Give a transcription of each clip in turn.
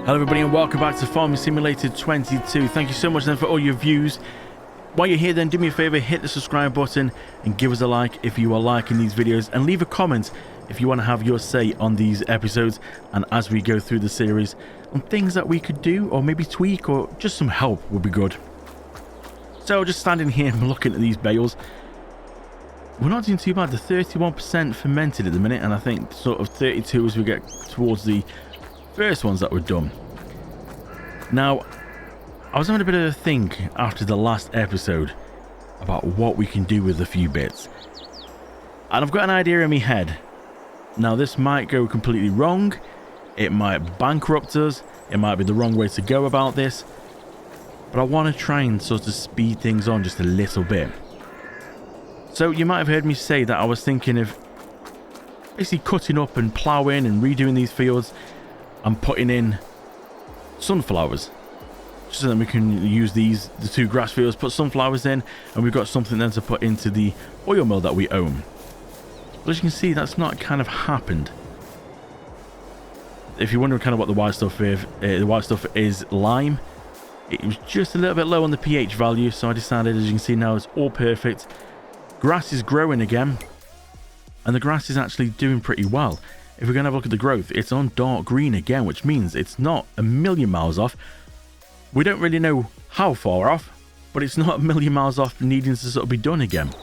Hello everybody and welcome back to Farming Simulator 22. Thank you so much then for all your views. While you're here then, do me a favor, hit the subscribe button and give us a like if you are liking these videos, and leave a comment if you want to have your say on these episodes and as we go through the series on things that we could do or maybe tweak, or just some help would be good. So just standing here and looking at these bales, we're not doing too bad. The 31% fermented at the minute, and I think sort of 32 as we get towards the first ones that were done. Now, I was having a bit of a think after the last episode about what we can do with a few bits, and I've got an idea in my head. Now, this might go completely wrong, it might bankrupt us, it might be the wrong way to go about this, but I want to try and sort of speed things on just a little bit. So you might have heard me say that I was thinking of basically cutting up and ploughing and redoing these fields and putting in sunflowers, just so that we can use the two grass fields, put sunflowers in, and we've got something then to put into the oil mill that we own. But as you can see, that's not kind of happened. If you're wondering kind of what the white stuff is, lime. It was just a little bit low on the pH value, so I decided, as you can see now, it's all perfect. Grass is growing again, and the grass is actually doing pretty well. If we're going to have a look at the growth, it's on dark green again, which means it's not a million miles off. We don't really know how far off, but it's not a million miles off needing to sort of be done again.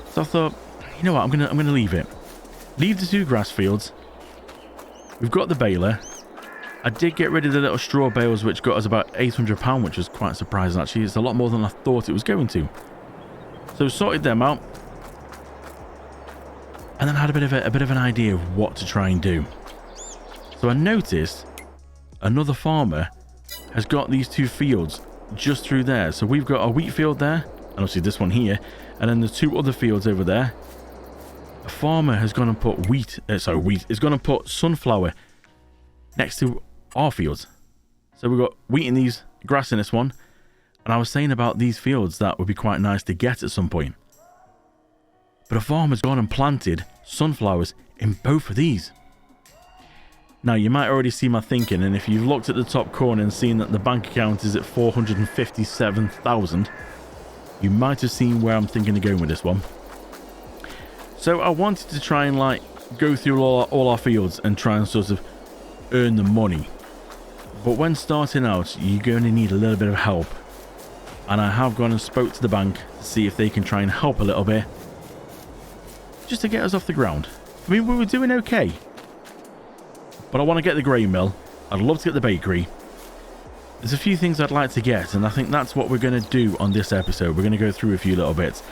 So I thought, you know what, I'm gonna leave it. Leave the two grass fields. We've got the baler. I did get rid of the little straw bales, which got us about £800, which was quite surprising actually. It's a lot more than I thought it was going to. So sorted them out. And then I had a bit of an idea of what to try and do. So I noticed another farmer has got these two fields just through there. So we've got a wheat field there, and obviously this one here, and then the two other fields over there. A farmer has gone and put is going to put sunflower next to our fields. So we've got wheat in these, grass in this one, and I was saying about these fields that would be quite nice to get at some point. But a farmer's gone and planted sunflowers in both of these. Now, you might already see my thinking, and if you've looked at the top corner and seen that the bank account is at 457,000, you might have seen where I'm thinking of going with this one. So I wanted to try and go through all our fields and try and sort of earn the money. But when starting out, you're going to need a little bit of help. And I have gone and spoke to the bank to see if they can try and help a little bit, just to get us off the ground. I mean, we were doing okay, but I want to get the grain mill. I'd love to get the bakery. There's a few things I'd like to get, and I think that's what we're going to do on this episode. We're going to go through a few little bits.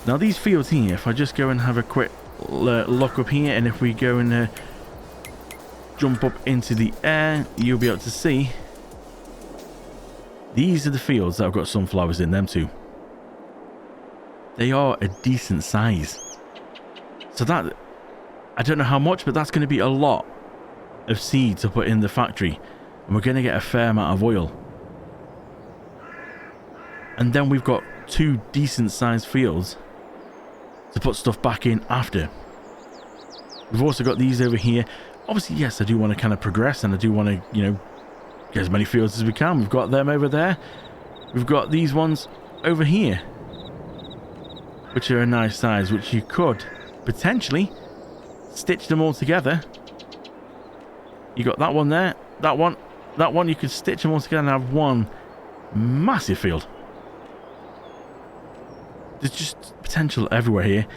Now, these fields here, if I just go and have a quick look up here, and if we go and jump up into the air, you'll be able to see these are the fields that have got sunflowers in them too. They are a decent size. So that, I don't know how much, but that's going to be a lot of seed to put in the factory. And we're going to get a fair amount of oil. And then we've got two decent sized fields to put stuff back in after. We've also got these over here. Obviously, yes, I do want to kind of progress, and I do want to, get as many fields as we can. We've got them over there. We've got these ones over here, which are a nice size, which you could potentially stitch them all together. You got that one there, that one. You could stitch them all together and have one massive field. There's just potential everywhere here.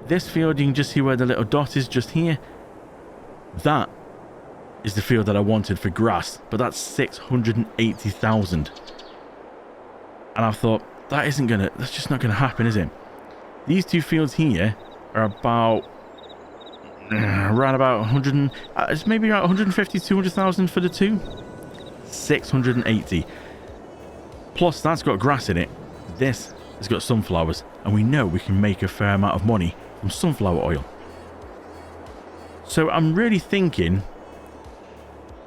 This field, you can just see where the little dot is just here. That is the field that I wanted for grass, but that's 680,000. And I thought, that's just not gonna happen, is it? These two fields here are about around about 100, it's maybe around 150, 200,000 for the two. 680. Plus, that's got grass in it. This has got sunflowers, and we know we can make a fair amount of money from sunflower oil. So I'm really thinking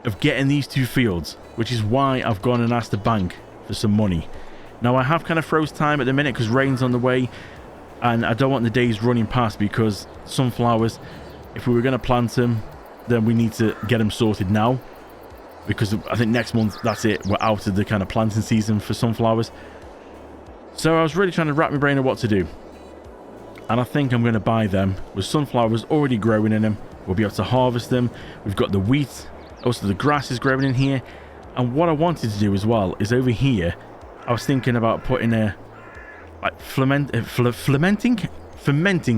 of getting these two fields, which is why I've gone and asked the bank for some money. Now, I have kind of froze time at the minute because rain's on the way, and I don't want the days running past, because sunflowers, if we were going to plant them, then we need to get them sorted now. because I think next month, that's it. We're out of the kind of planting season for sunflowers. So I was really trying to wrap my brain on what to do. And I think I'm going to buy them with sunflowers already growing in them. We'll be able to harvest them. We've got the wheat. Also, the grass is growing in here. And what I wanted to do as well is over here, I was thinking about putting a like fermenting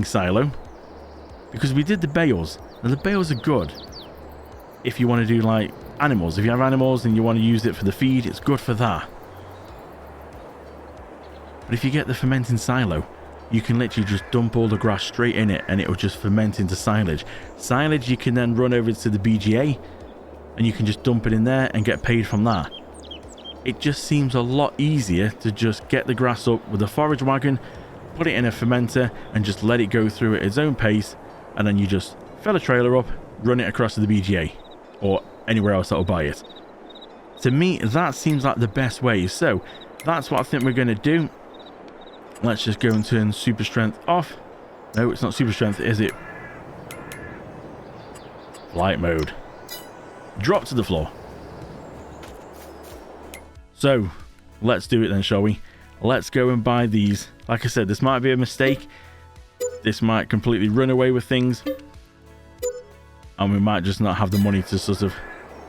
silo, because we did the bales. Now, the bales are good if you want to do like animals. If you have animals and you want to use it for the feed, it's good for that. But if you get the fermenting silo, you can literally just dump all the grass straight in it and it will just ferment into silage. Silage you can then run over to the BGA and you can just dump it in there and get paid from that. It just seems a lot easier to just get the grass up with a forage wagon, put it in a fermenter and just let it go through at its own pace, and then you just fill a trailer up, run it across to the BGA or anywhere else that will buy it. To me, that seems like the best way. So that's what I think we're going to do. Let's just go and turn super strength off. No, it's not super strength, is it? Flight mode. Drop to the floor. So let's do it then, shall we? Let's go and buy these. Like I said, this might be a mistake. This might completely run away with things. And we might just not have the money to sort of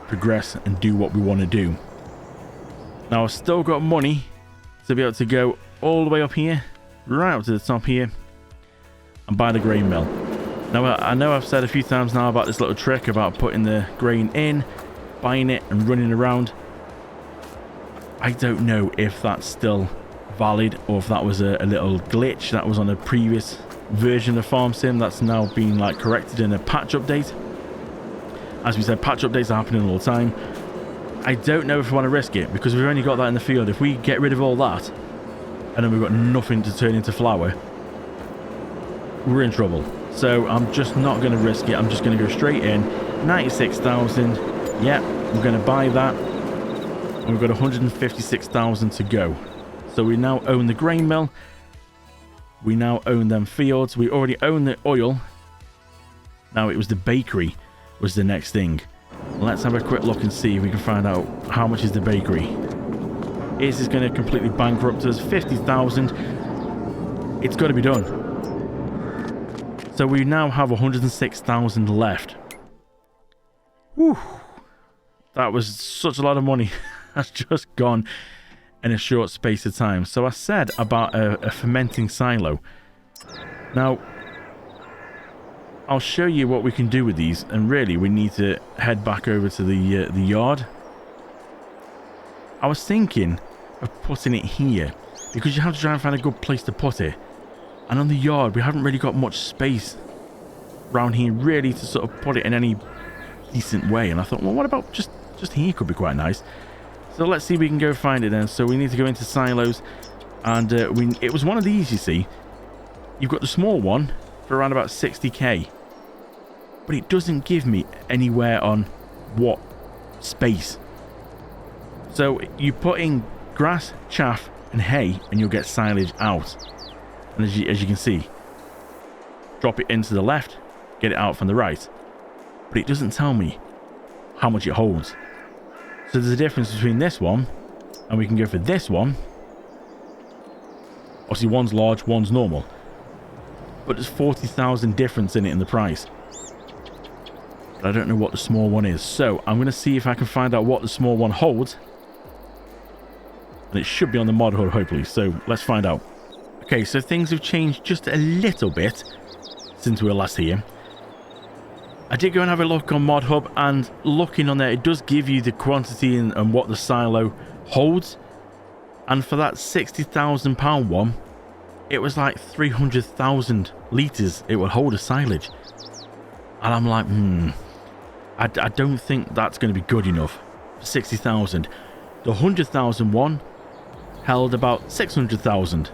progress and do what we want to do. Now, I've still got money to be able to go all the way up here, right up to the top here, and buy the grain mill. Now, I know I've said a few times now about this little trick about putting the grain in, buying it, and running around. I don't know if that's still valid or if that was a little glitch that was on a previous version of Farm Sim that's now been like corrected in a patch update. As we said, patch updates are happening all the time. I don't know if we want to risk it because we've only got that in the field. If we get rid of all that and then we've got nothing to turn into flour, we're in trouble. So I'm just not going to risk it. I'm just going to go straight in. 96,000. Yeah, we're going to buy that. And we've got 156,000 to go. So we now own the grain mill. We now own them fields. We already own the oil. Now it was the bakery was the next thing. Let's have a quick look and see if we can find out how much is the bakery. Is this going to completely bankrupt us? 50,000. It's got to be done. So we now have 106,000 left. Whew. That was such a lot of money. That's just gone in a short space of time. So I said about a fermenting silo. Now, I'll show you what we can do with these, and really we need to head back over to the yard. I was thinking of putting it here because you have to try and find a good place to put it, and on the yard we haven't really got much space around here really to sort of put it in any decent way. And I thought, well, what about just here? Could be quite nice. So let's see if we can go find it then. So we need to go into silos, and it was one of these, you see. You've got the small one for around about 60k, but it doesn't give me anywhere on what space. So you put in grass, chaff and hay and you'll get silage out. And as you can see, drop it into the left, get it out from the right, but it doesn't tell me how much it holds. So there's a difference between this one, and we can go for this one. Obviously one's large, one's normal, but there's 40,000 difference in it in the price. But I don't know what the small one is, so I'm going to see if I can find out what the small one holds. And it should be on the mod hub, hopefully, so let's find out. Okay, so things have changed just a little bit since we were last here. I did go and have a look on mod hub, and looking on there, it does give you the quantity and what the silo holds. And for that £60,000 one, it was like 300,000 litres it would hold of silage. And I'm like, I don't think that's going to be good enough for 60,000. The 100,000 one held about 600,000.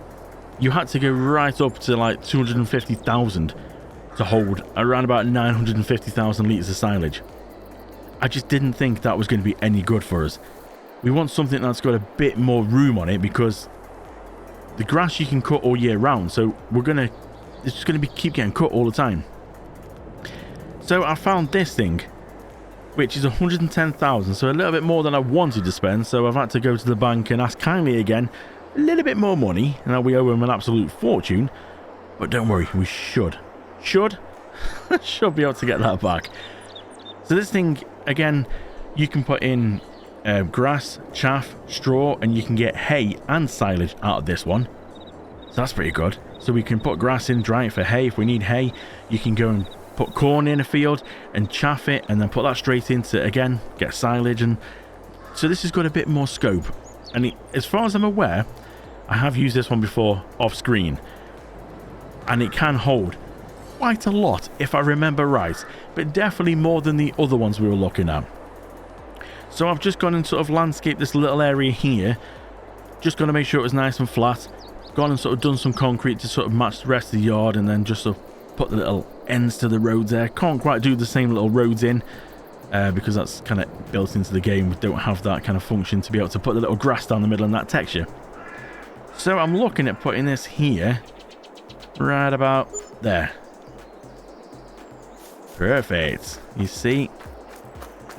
You had to go right up to like 250,000 to hold around about 950,000 litres of silage. I just didn't think that was going to be any good for us. We want something that's got a bit more room on it, because the grass you can cut all year round, so it's just going to keep getting cut all the time. So I found this thing, which is 110,000, so a little bit more than I wanted to spend. So I've had to go to the bank and ask kindly again a little bit more money. Now we owe him an absolute fortune, but don't worry, we should be able to get that back. So this thing, again, you can put in grass, chaff, straw, and you can get hay and silage out of this one. So that's pretty good. So we can put grass in, dry it for hay. If we need hay, you can go and put corn in a field and chaff it, and then put that straight into, again, get silage. And so this has got a bit more scope. And as far as I'm aware, I have used this one before off screen, and it can hold quite a lot if I remember right, but definitely more than the other ones we were looking at. So I've just gone and sort of landscaped this little area here, just going to make sure it was nice and flat. Gone and sort of done some concrete to sort of match the rest of the yard, and then just sort of put the little ends to the roads there. Can't quite do the same little roads in because that's kind of built into the game. We don't have that kind of function to be able to put the little grass down the middle and that texture. So I'm looking at putting this here right about there. Perfect. You see,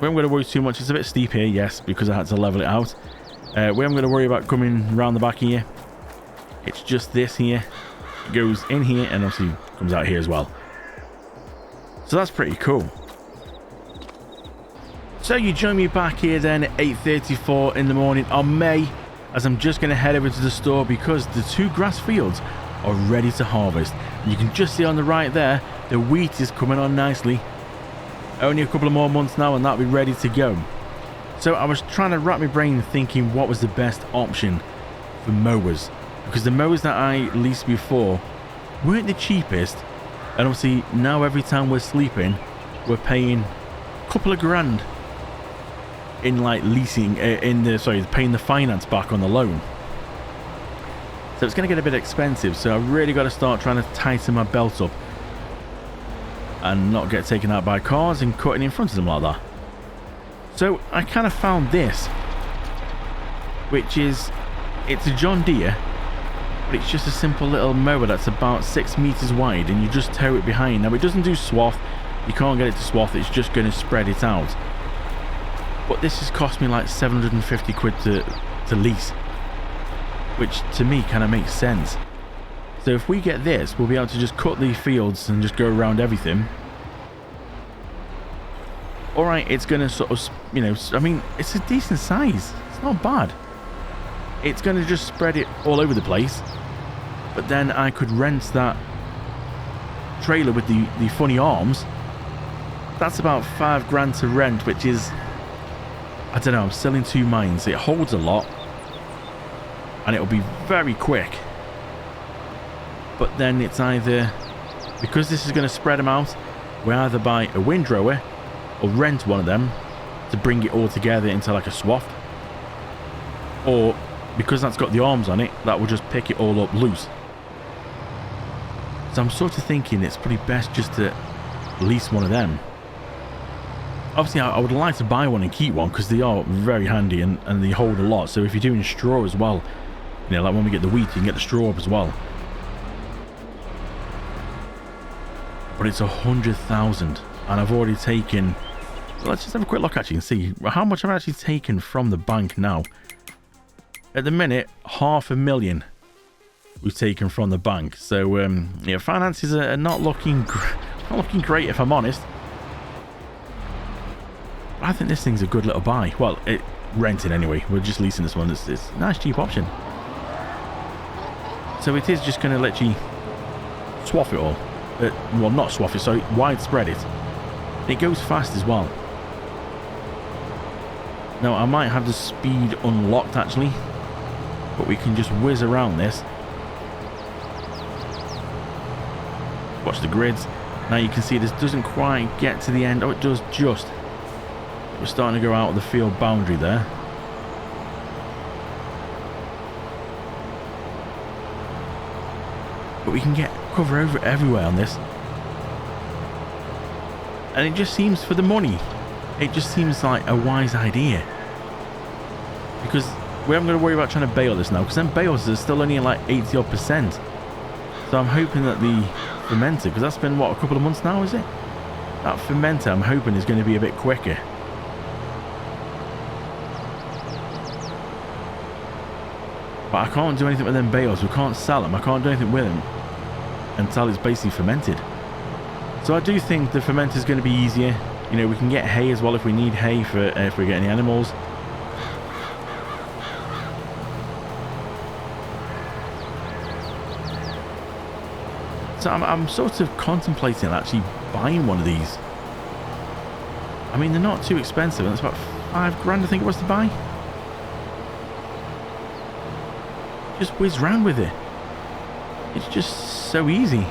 we haven't got to worry too much. It's a bit steep here, yes, because I had to level it out. We haven't got to worry about coming around the back here. It's just this here. It goes in here and obviously comes out here as well. So that's pretty cool. So you join me back here then at 8:34 in the morning on May, as I'm just going to head over to the store because the 2 grass fields are ready to harvest. And you can just see on the right there, the wheat is coming on nicely. Only a couple of more months now and that'll be ready to go. So I was trying to wrap my brain thinking what was the best option for mowers, because the mowers that I leased before weren't the cheapest, and obviously now every time we're sleeping we're paying a couple of grand in like leasing paying the finance back on the loan. So it's going to get a bit expensive, so I've really got to start trying to tighten my belt up and not get taken out by cars and cutting in front of them like that. So I kind of found this, which is, it's a John Deere, but it's just a simple little mower that's about 6 meters wide, and you just tow it behind. Now it doesn't do swath, you can't get it to swath, it's just going to spread it out. But this has cost me like 750 quid to lease, which to me kind of makes sense. So if we get this, we'll be able to just cut the fields and just go around everything. Alright, it's going to sort of, you know, I mean, it's a decent size. It's not bad. It's going to just spread it all over the place. But then I could rent that trailer with the funny arms. That's about 5 grand to rent, which is, I don't know, I'm still in 2 minds. It holds a lot, and it'll be very quick. But then it's either, because this is going to spread them out, we either buy a windrower or rent one of them to bring it all together into like a swath, or because that's got the arms on it, that will just pick it all up loose. So I'm sort of thinking it's probably best just to lease one of them. Obviously I would like to buy one and keep one because they are very handy and they hold a lot. So if you're doing straw as well, you know, like when we get the wheat, you can get the straw up as well. But it's 100,000, and I've already taken, so let's just have a quick look actually and see how much I've actually taken from the bank now. At the minute, 500,000 we've taken from the bank. So yeah, finances are not looking great if I'm honest. I think this thing's a good little buy. Well, renting anyway. We're just leasing this one. It's a nice cheap option. So it is just going to let you swath it all. Well, not swath it, so widespread it. It goes fast as well. Now, I might have the speed unlocked actually, but we can just whiz around this. Watch the grids. Now you can see this doesn't quite get to the end. Oh, it does just. We're starting to go out of the field boundary there. But we can get cover over everywhere on this. And it just seems, for the money, it just seems like a wise idea. Because we haven't got to worry about trying to bale this now, because then bales are still only like 80%. So I'm hoping that the fermenter, because that's been what, a couple of months now, is it? That fermenter I'm hoping is going to be a bit quicker. But I can't do anything with them bales. We can't sell them. I can't do anything with them until it's basically fermented. So I do think the fermenter is going to be easier. You know, we can get hay as well if we need hay for if we get any animals. So I'm sort of contemplating actually buying one of these. I mean, they're not too expensive. And it's about £5 I think it was to buy. Just whiz round with it. It's just so easy.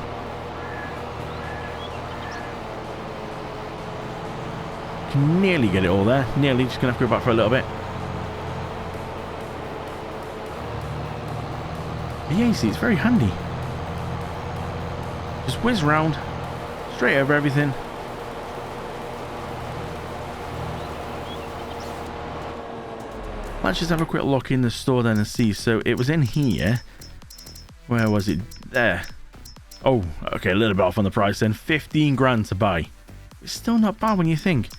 Can nearly get it all there. Nearly. Just gonna have to go back for a little bit. But yeah, you see, it's very handy. Just whiz round, straight over everything. Let's just have a quick look in the store then and see. So it was in here. Where was it? There. Oh, okay, a little bit off on the price then. 15 grand to buy. It's still not bad when you think.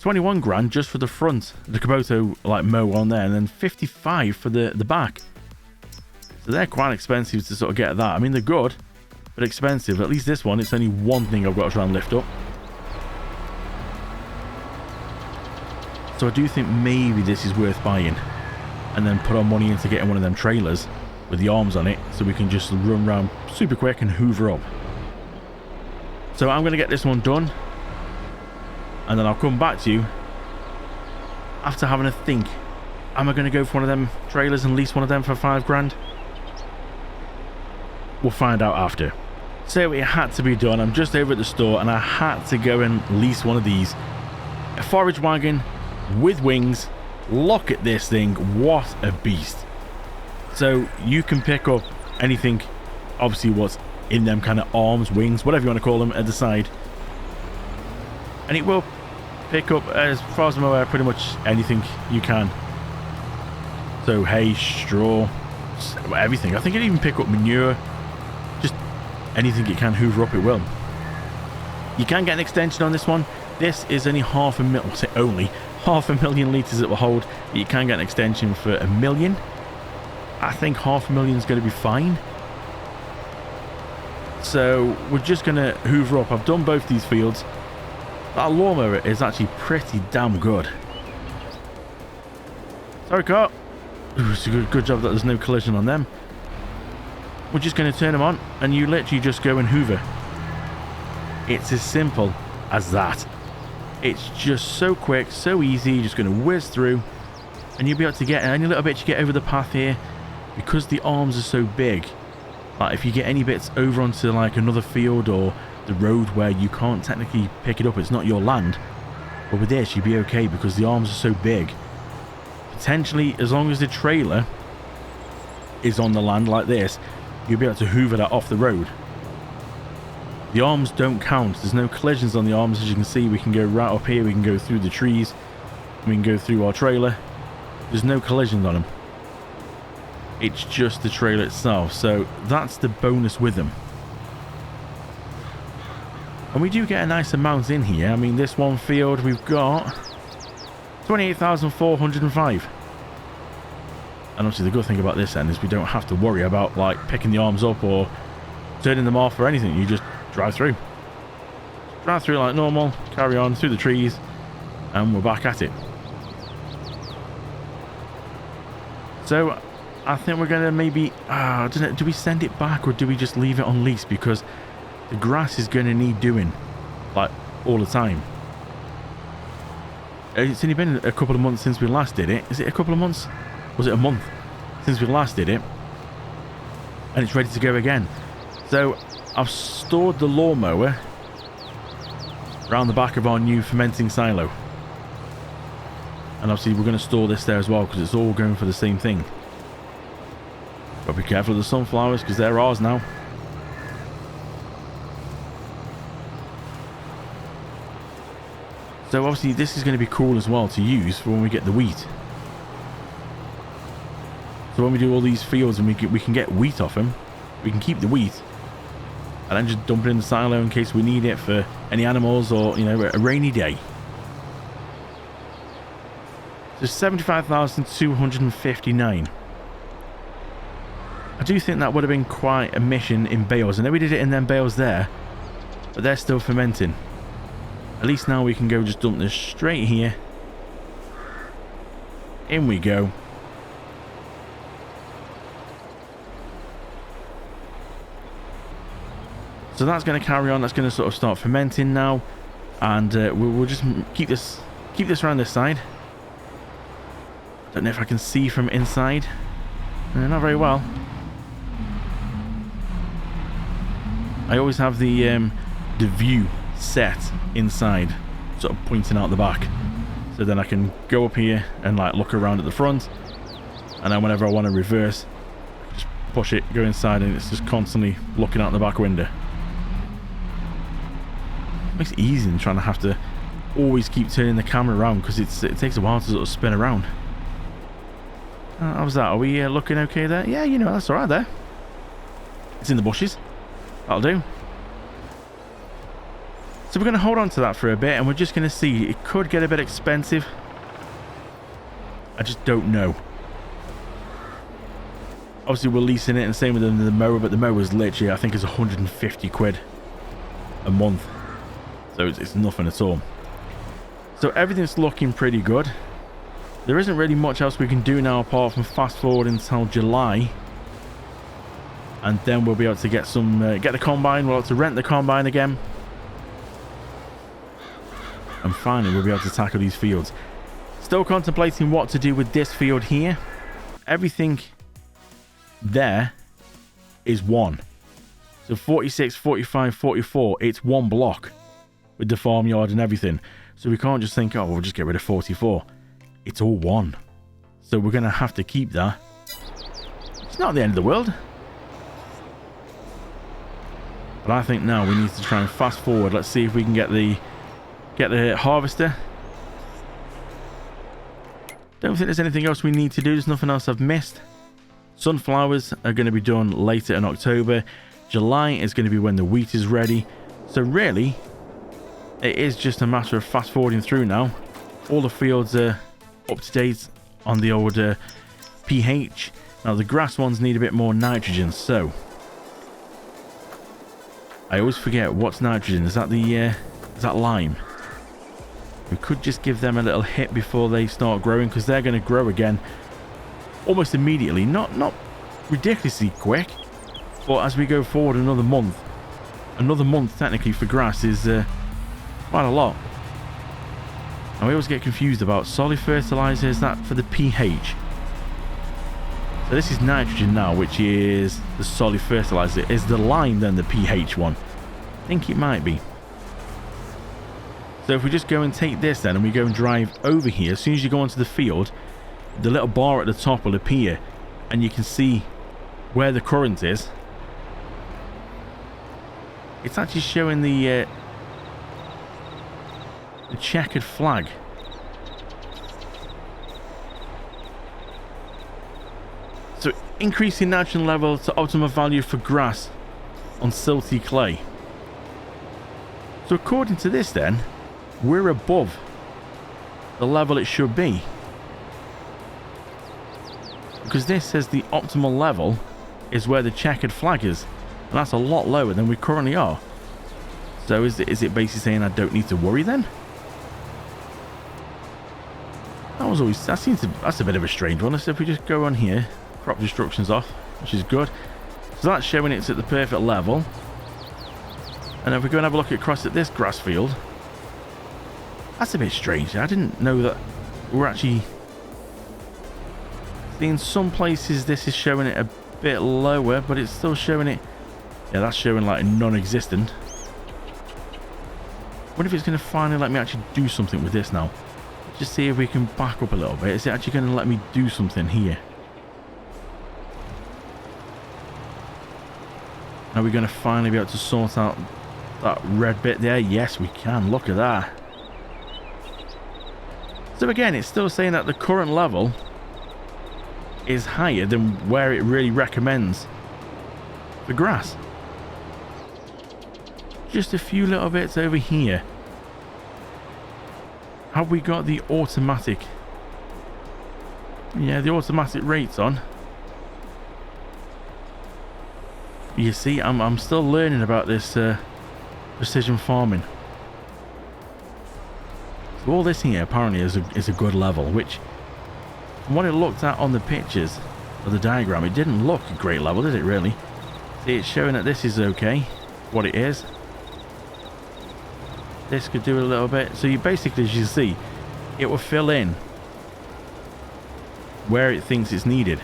21 grand just for the front, the Kubota like mow on there, and then 55 for the back. So they're quite expensive to sort of get that. I mean, they're good, but expensive. At least this one, it's only one thing I've got to try and lift up. So I do think maybe this is worth buying, and then put our money into getting one of them trailers with the arms on it, so we can just run around super quick and hoover up. So I'm going to get this one done, and then I'll come back to you after having a think. Am I going to go for one of them trailers and lease one of them for £5? We'll find out after. So it had to be done. I'm just over at the store and I had to go and lease one of these. A forage wagon with wings. Look at this thing. What a beast. So you can pick up anything, obviously what's in them kind of arms, wings, whatever you want to call them, at the side. And it will pick up, as far as I'm aware, pretty much anything you can. So hay, straw, everything. I think it even pick up manure. Just anything it can hoover up, it will. You can get an extension on this one. This is only half a million litres it will hold. You can get an extension for 1 million. I think 500,000 is going to be fine. So we're just going to hoover up. I've done both these fields. That lawnmower is actually pretty damn good. Sorry, car. Ooh, it's a good job that there's no collision on them. We're just going to turn them on and you literally just go and hoover. It's as simple as that. It's just so quick, so easy. You're just going to whiz through and you'll be able to get any little bit you get over the path here. Because the arms are so big, like if you get any bits over onto like another field or the road where you can't technically pick it up, it's not your land, but with this you'd be okay because the arms are so big. Potentially, as long as the trailer is on the land like this, you'll be able to hoover that off the road. The arms don't count. There's no collisions on the arms. As you can see, we can go right up here, we can go through the trees, we can go through our trailer. There's no collisions on them. It's just the trailer itself. So that's the bonus with them. And we do get a nice amount in here. I mean, this one field we've got 28,405. And obviously the good thing about this end is we don't have to worry about like picking the arms up or turning them off or anything. You just drive through. Drive through like normal, carry on through the trees, and we're back at it. So I think we're going to maybe, I don't know, do we send it back or do we just leave it on lease? Because the grass is going to need doing, like, all the time. It's only been a couple of months since we last did it. Is it a couple of months? Was it a month since we last did it? And it's ready to go again. So I've stored the lawnmower around the back of our new fermenting silo. And obviously we're going to store this there as well because it's all going for the same thing. But be careful of the sunflowers because they're ours now. So obviously this is going to be cool as well to use for when we get the wheat. So when we do all these fields and we can get wheat off them, we can keep the wheat and then just dump it in the silo in case we need it for any animals or, you know, a rainy day. So 75,259. I do think that would have been quite a mission in bales. I know we did it in them bales there, but they're still fermenting. At least now we can go just dump this straight here. In we go. So that's going to carry on. That's going to sort of start fermenting now, and we'll just keep this around this side. Don't know if I can see from inside. Not very well. I always have the view set inside, sort of pointing out the back, so then I can go up here and like look around at the front, and then whenever I want to reverse, just push it, go inside, and it's just constantly looking out the back window. Makes it easy than trying to have to always keep turning the camera around, because it takes a while to sort of spin around. How's that? Are we looking okay there? Yeah, you know, that's alright there. It's in the bushes. That'll do. So we're going to hold on to that for a bit, and we're just going to see. It could get a bit expensive. I just don't know. Obviously we're leasing it, and same with the mower, but the mower's literally, I think, is 150 quid a month. So it's nothing at all. So everything's looking pretty good. There isn't really much else we can do now apart from fast forward until July. And then we'll be able to get get the combine. We'll have to rent the combine again. And finally we'll be able to tackle these fields. Still contemplating what to do with this field here. Everything there is one. So 46, 45, 44, it's one block with the farmyard and everything. So we can't just think, oh, we'll just get rid of 44. It's all one. So we're going to have to keep that. It's not the end of the world. But I think now we need to try and fast forward. Let's see if we can get the harvester. Don't think there's anything else we need to do. There's nothing else I've missed. Sunflowers are going to be done later in October. July is going to be when the wheat is ready. So really, it is just a matter of fast forwarding through now. All the fields are up to date on the old pH. Now the grass ones need a bit more nitrogen, so I always forget what's nitrogen. Is that is that lime? We could just give them a little hit before they start growing, because they're going to grow again almost immediately. Not ridiculously quick, but as we go forward another month technically for grass is quite a lot. And we always get confused about solid fertilizer. Is that for the pH? So this is nitrogen now, which is the solid fertilizer. Is the lime then the pH one? I think it might be. So if we just go and take this then, and we go and drive over here, as soon as you go onto the field, the little bar at the top will appear, and you can see where the current is. It's actually showing the checkered flag. So increasing nitrogen level to optimal value for grass on silty clay. So according to this then, we're above the level it should be, because this says the optimal level is where the checkered flag is, and that's a lot lower than we currently are. So is it basically saying I don't need to worry then? That's a bit of a strange one. So if we just go on here, crop destruction's off, which is good. So that's showing it's at the perfect level. And if we go and have a look across at this grass field, that's a bit strange. I didn't know that we're actually... In some places this is showing it a bit lower, but it's still showing it... Yeah, that's showing like non-existent. What if it's going to finally let me actually do something with this now? Just see if we can back up a little bit. Is it actually going to let me do something here? Are we going to finally be able to sort out that red bit there? Yes, we can. Look at that. So again, it's still saying that the current level is higher than where it really recommends the grass. Just a few little bits over here. Have we got the automatic? Yeah, the automatic rates on. You see, I'm still learning about this precision farming. So all this here apparently is a good level, which from what it looked at on the pictures of the diagram, it didn't look a great level, did it really? See, it's showing that this is okay, what it is. This could do a little bit. So you basically, as you see, it will fill in where it thinks it's needed.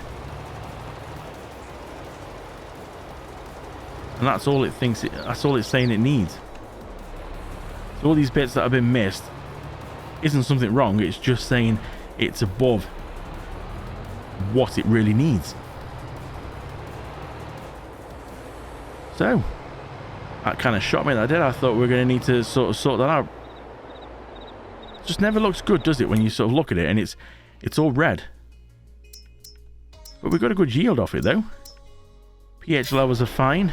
And that's all it thinks, that's all it's saying it needs. So all these bits that have been missed isn't something wrong, it's just saying it's above what it really needs. So that kind of shocked me, that did. I thought we were going to need to sort that out. It just never looks good, does it, when you sort of look at it and it's all red. But we got a good yield off it though. pH levels are fine.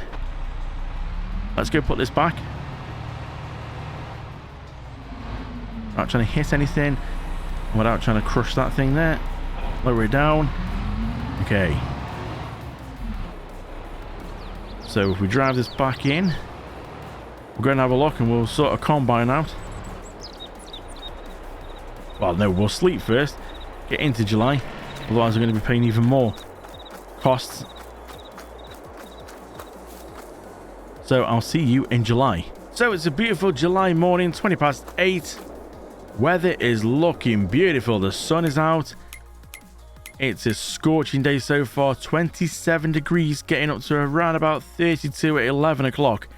Let's go put this back. Not trying to hit anything without trying to crush that thing there. Lower it down. Okay. So if we drive this back in, we're going to have a look and we'll sort a combine out. Well, no, we'll sleep first. Get into July. Otherwise, we're going to be paying even more costs. So I'll see you in July. So it's a beautiful July morning, 20 past 8. Weather is looking beautiful. The sun is out. It's a scorching day so far. 27 degrees, getting up to around about 32 at 11 o'clock.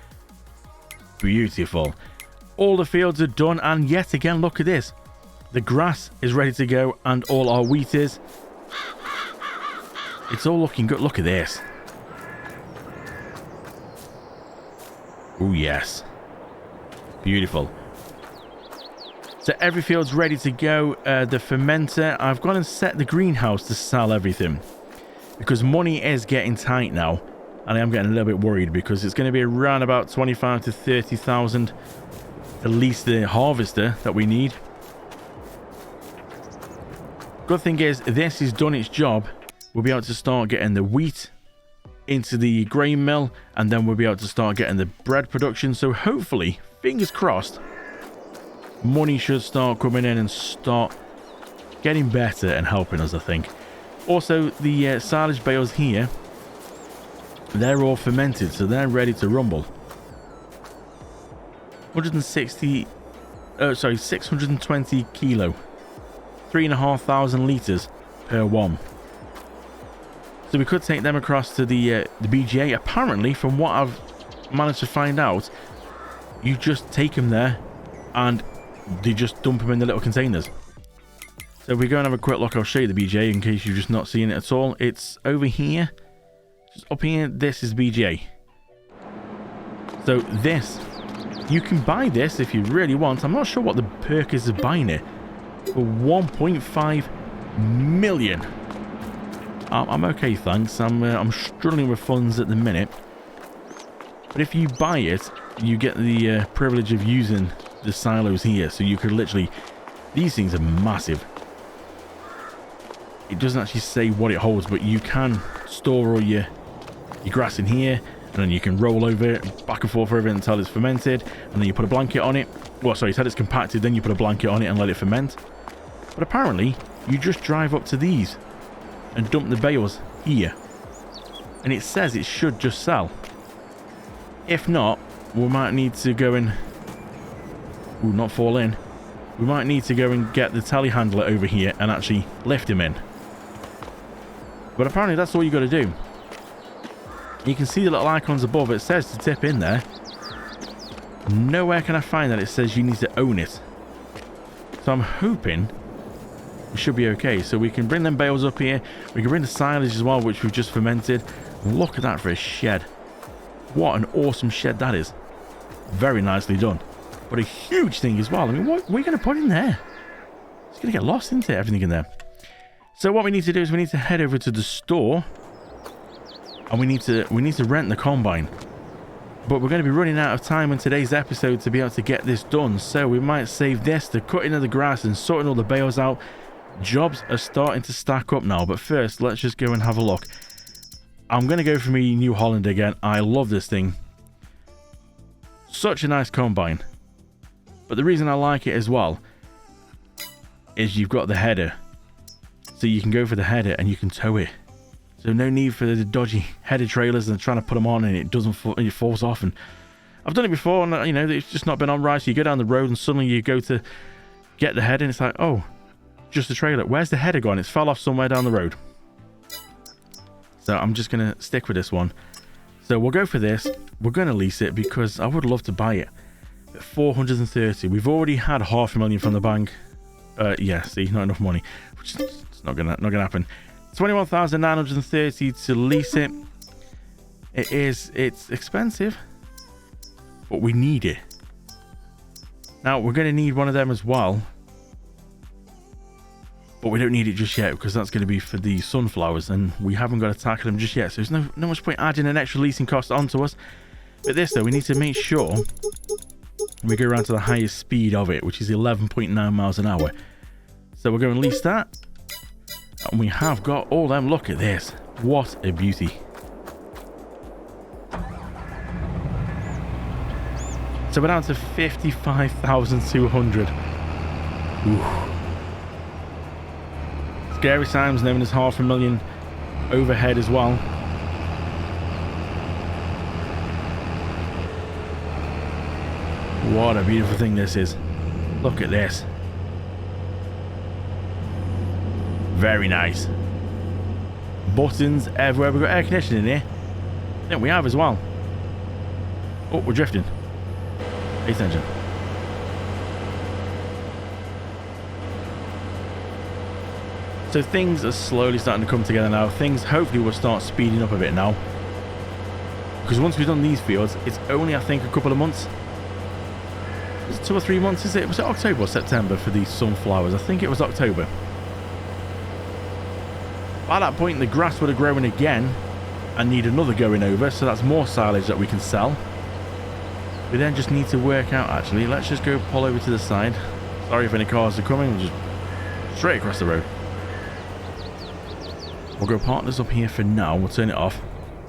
Beautiful. All the fields are done, and yet again, look at this. The grass is ready to go, and all our wheat is. It's all looking good. Look at this. Oh, yes. Beautiful. So every field's ready to go. The fermenter, I've gone and set the greenhouse to sell everything. Because money is getting tight now. And I am getting a little bit worried because it's going to be around about 25 to 30,000. At least the harvester that we need. Good thing is, this has done its job. We'll be able to start getting the wheat into the grain mill, and then we'll be able to start getting the bread production. So hopefully, fingers crossed, money should start coming in and start getting better and helping us, I think. Also, the silage bales here, they're all fermented, so they're ready to rumble. 620 kilo, 3,500 litres per one. So we could take them across to the BGA. Apparently, from what I've managed to find out, you just take them there and they just dump them in the little containers. So if we go and have a quick look, I'll show you the BGA in case you've just not seen it at all. It's over here. Just up here, this is BGA. So this, you can buy this if you really want. I'm not sure what the perk is of buying it. For 1.5 million. I'm okay, thanks. I'm struggling with funds at the minute. But if you buy it, you get the privilege of using the silos here. So you could literally... These things are massive. It doesn't actually say what it holds, but you can store all your grass in here. And then you can roll over it, back and forth over it until it's fermented. And then you put a blanket on it. Well, sorry, until it's compacted, then you put a blanket on it and let it ferment. But apparently, you just drive up to these and dump the bales here, and it says it should just sell. If not, we might need to go and not fall in. We might need to go and get the telehandler over here and actually lift him in. But apparently that's all you got to do. You can see the little icons above. It says to tip in there. Nowhere can I find that it says you need to own it. So I'm hoping it should be okay. So we can bring them bales up here. We can bring the silage as well, which we've just fermented. Look at that for a shed. What an awesome shed that is. Very nicely done. But a huge thing as well. I mean, what are we going to put in there? It's going to get lost, isn't it? Everything in there. So what we need to do is we need to head over to the store. And we need to rent the combine. But we're going to be running out of time in today's episode to be able to get this done. So we might save this to cutting of the grass and sorting all the bales out. Jobs are starting to stack up now, but first let's just go and have a look. I'm going to go for me New Holland again. I love this thing. Such a nice combine. But the reason I like it as well is you've got the header. So you can go for the header and you can tow it. So no need for the dodgy header trailers and trying to put them on and it doesn't fall, it falls off. And I've done it before and, you know, it's just not been on right. So you go down the road and suddenly you go to get the header and it's like, oh, just the trailer. Where's the header gone? It's fell off somewhere down the road. So I'm just going to stick with this one. So we'll go for this. We're going to lease it because I would love to buy it. At 430. We've already had $500,000 from the bank. Yeah, see, not enough money. Which is not gonna happen. 21,930 to lease it. It's expensive, but we need it. Now we're going to need one of them as well, but we don't need it just yet because that's going to be for the sunflowers, and we haven't got to tackle them just yet. So there's no much point adding an extra leasing cost onto us. But this though, we need to make sure we go around to the highest speed of it, which is 11.9 miles an hour. So we're going to lease that. And we have got all them. Look at this. What a beauty. So we're down to 55,200. Scary times, known as $500,000 overhead as well. What a beautiful thing this is. Look at this. Very nice. Buttons everywhere. We've got air conditioning in here. Yeah, we have as well. Oh, we're drifting. Pay attention. So things are slowly starting to come together now. Things hopefully will start speeding up a bit now. Because once we've done these fields, it's only, I think, a couple of months. It's 2 or 3 months, is it? Was it October or September for these sunflowers? I think it was October. By that point, the grass would have grown again and need another going over, so that's more silage that we can sell. We then just need to work out, actually. Let's just go pull over to the side. Sorry if any cars are coming. We'll just straight across the road. We'll go park this up here for now. We'll turn it off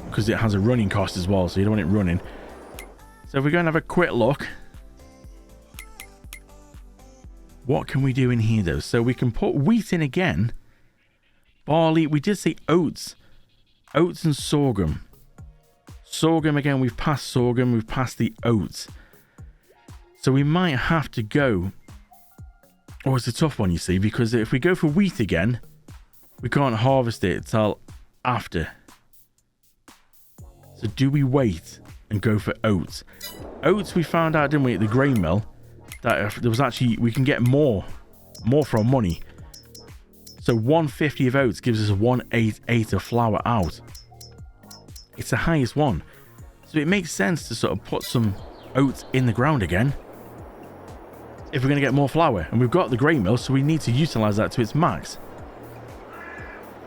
because it has a running cost as well, so you don't want it running. So if we go and have a quick look. What can we do in here, though? So we can put wheat in again. Barley. We did say oats. Oats and sorghum. Sorghum again. We've passed sorghum. We've passed the oats. So we might have to go. Oh, it's a tough one, you see, because if we go for wheat again, we can't harvest it till after. So do we wait and go for oats? Oats, we found out, didn't we, at the grain mill, that there was actually, we can get more for our money. So 150 of oats gives us 188 of flour out. It's the highest one. So it makes sense to sort of put some oats in the ground again if we're going to get more flour. And we've got the grain mill, so we need to utilize that to its max.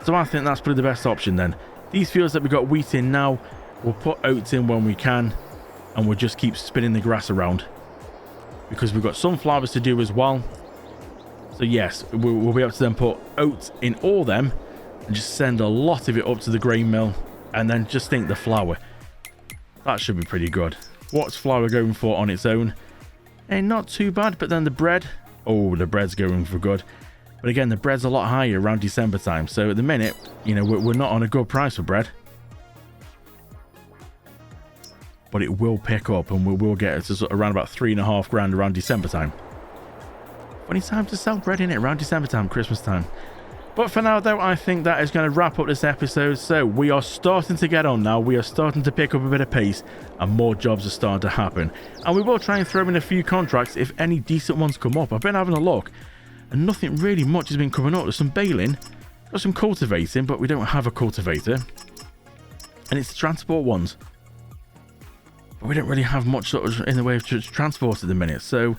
So I think that's probably the best option then. These fields that we've got wheat in now, we'll put oats in when we can, and we'll just keep spinning the grass around. Because we've got sunflowers to do as well. So yes, we'll be able to then put oats in all them and just send a lot of it up to the grain mill, and then just think the flour. That should be pretty good. What's flour going for on its own? Not too bad, but then the bread. Oh, the bread's going for good. But again, the bread's a lot higher around December time. So at the minute, you know, we're not on a good price for bread. But it will pick up, and we will get it to around about $3,500 around December time. Funny time to sell bread, in it around December time, Christmas time. But for now, though, I think that is going to wrap up this episode. So we are starting to get on now. We are starting to pick up a bit of pace, and more jobs are starting to happen. And we will try and throw in a few contracts if any decent ones come up. I've been having a look, and nothing really much has been coming up. There's some baling, got some cultivating, but we don't have a cultivator. And it's the transport ones. But we don't really have much sort of in the way of transport at the minute. So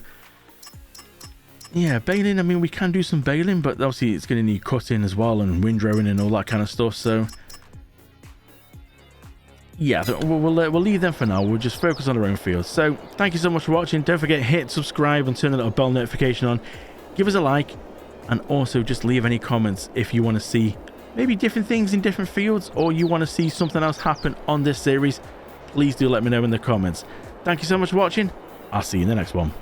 yeah, baling, I mean, we can do some baling, but obviously it's going to need cutting as well, and windrowing and all that kind of stuff. So yeah, we'll leave them for now. We'll just focus on our own fields. So thank you so much for watching. Don't forget, hit subscribe and turn the little bell notification on. Give us a like, and also just leave any comments if you want to see maybe different things in different fields, or you want to see something else happen on this series, please do let me know in the comments. Thank you so much for watching. I'll see you in the next one.